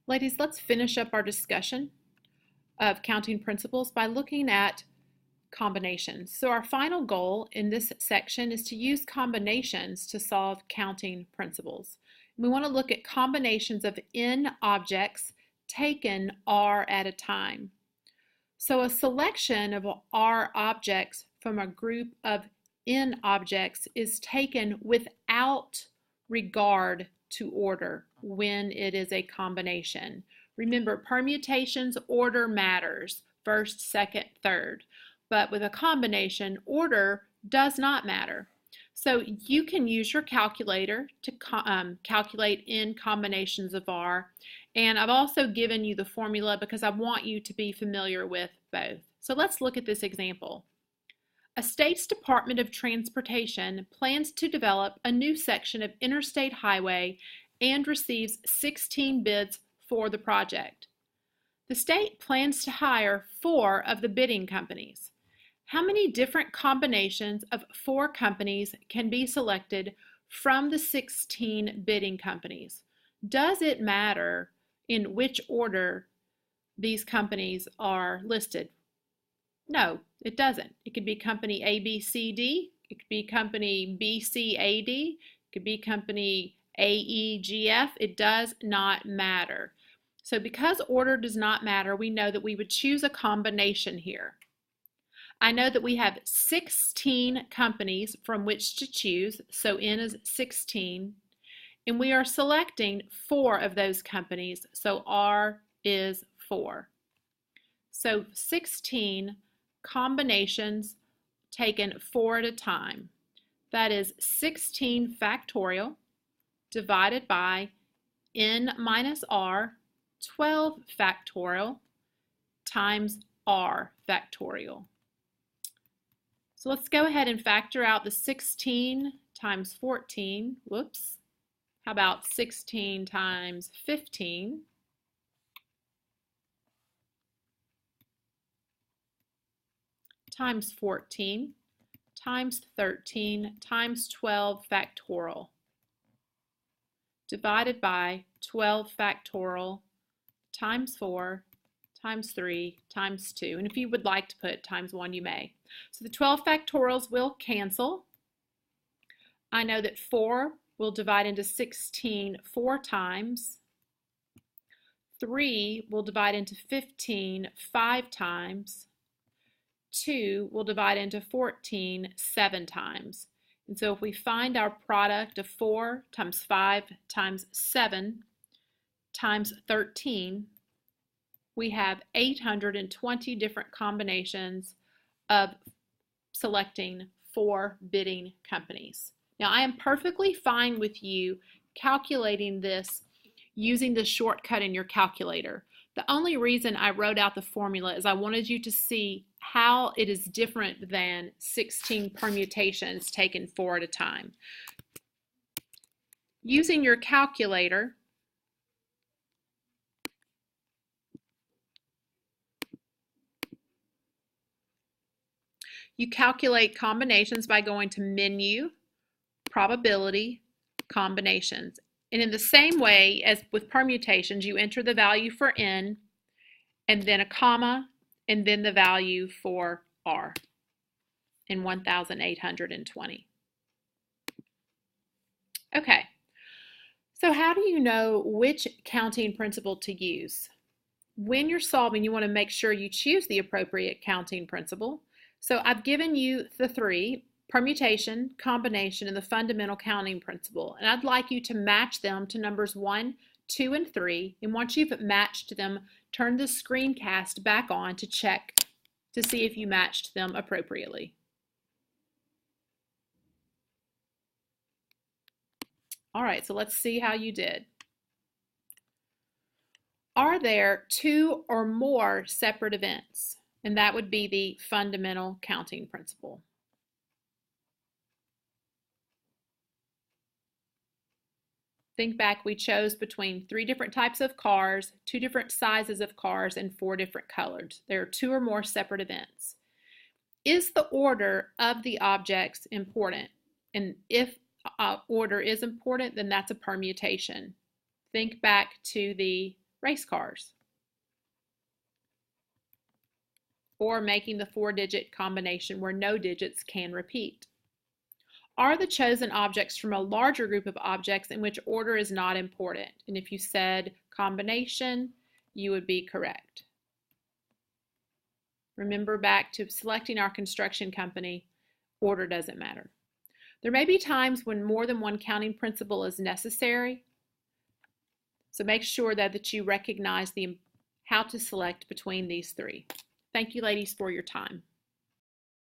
Ladies, let's finish up our discussion of counting principles by looking at combinations. So our final goal in this section is to use combinations to solve counting principles. We want to look at combinations of n objects taken r at a time. So a selection of r objects from a group of n objects is taken without regard to order when it is a combination. Remember, permutations, order matters, first, second, third. But with a combination, order does not matter. So you can use your calculator to calculate n combinations of r. And I've also given you the formula because I want you to be familiar with both. So let's look at this example. A state's Department of Transportation plans to develop a new section of interstate highway and receives 16 bids for the project. The state plans to hire 4 of the bidding companies. How many different combinations of 4 companies can be selected from the 16 bidding companies? Does it matter in which order these companies are listed? No, it doesn't. It could be company ABCD, it could be company BCAD, it could be company AEGF. It does not matter. So because order does not matter, we know that we would choose a combination here. I know that we have 16 companies from which to choose, so N is 16, and we are selecting 4 of those companies, so R is 4. So 16 combinations taken 4 at a time. That is 16 factorial divided by N minus R, 12 factorial times R factorial. So let's go ahead and factor out the 16 times 14. Whoops. How about 16 times 15? Times 14 times 13 times 12 factorial divided by 12 factorial times 4 times 3 times 2. And if you would like to put times 1, you may. So the 12 factorials will cancel. I know that 4 will divide into 16 4 times. 3 will divide into 15 5 times. 2 will divide into 14 7 times. And so if we find our product of 4 times 5 times 7 times 13, we have 820 different combinations of selecting 4 bidding companies. Now, I am perfectly fine with you calculating this using the shortcut in your calculator. The only reason I wrote out the formula is I wanted you to see how it is different than 16 permutations taken 4 at a time. Using your calculator, you calculate combinations by going to Menu, Probability, Combinations. And in the same way as with permutations, you enter the value for N, and then a comma, and then the value for R in 1,820. Okay, so how do you know which counting principle to use? When you're solving, you want to make sure you choose the appropriate counting principle. So I've given you the 3, permutation, combination, and the fundamental counting principle. And I'd like you to match them to numbers 1, 2, and 3. And once you've matched them, turn the screencast back on to check to see if you matched them appropriately. All right, so let's see how you did. Are there 2 or more separate events? And that would be the fundamental counting principle. Think back, we chose between 3 different types of cars, 2 different sizes of cars, and 4 different colors. There are 2 or more separate events. Is the order of the objects important? And if order is important, then that's a permutation. Think back to the race cars. Or making the 4-digit combination where no digits can repeat. Are the chosen objects from a larger group of objects in which order is not important? And if you said combination, you would be correct. Remember back to selecting our construction company, order doesn't matter. There may be times when more than one counting principle is necessary, so make sure that you recognize how to select between these three. Thank you, ladies, for your time.